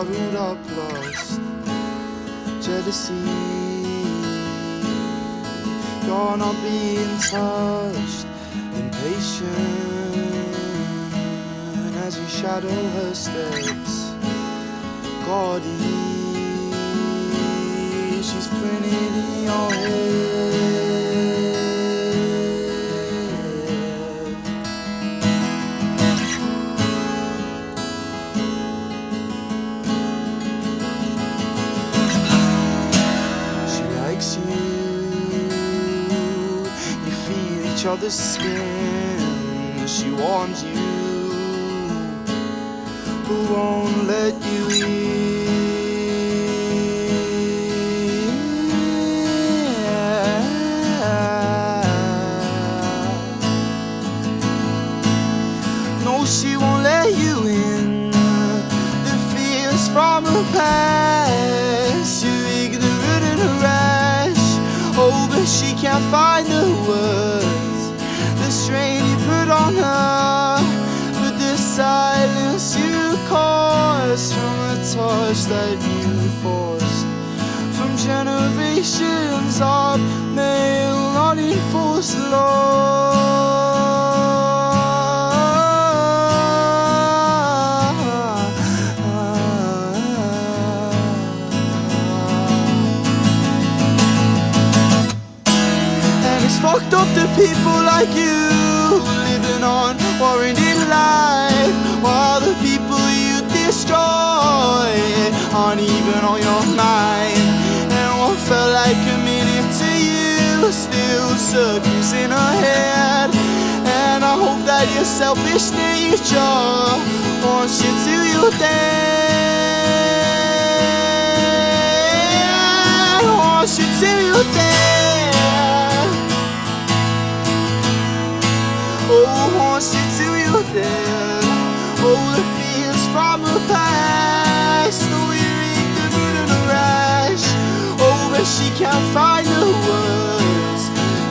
bottled up, lost. Jealousy, you're not being touched. Impatient as you shadow her steps. Gaudy, she's printed in your head. She likes you, you feel each other's skin. She warms you, but won't let you in. No, she won't let you in. The fears from her past, you're ignorant and rash. Oh, but she can't find the words, the strain you put on her, but the silence you caused from a touch that you forced from generations of male unenforced law. And it's fucked up to people like you living on warranted life, while the people you destroy aren't even on your mind. And what felt like a minute to you still circles in her head. And I hope that your selfish nature wants you to your death, wants you to your death. Oh, wants you to your death. Oh, the fears from her past, oh, you're ignorant and a rash. Oh, but she can't find the words,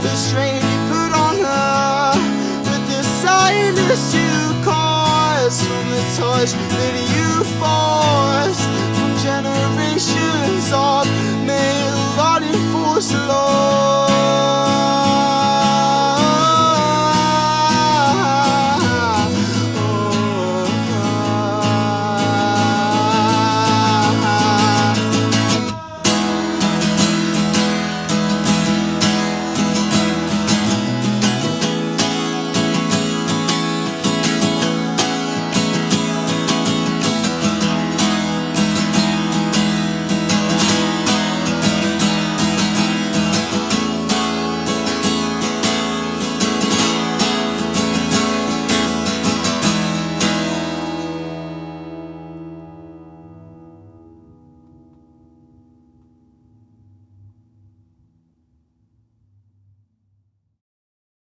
the strain you put on her, but the silence you caused from the touch that you forced from generations of male unenforced law.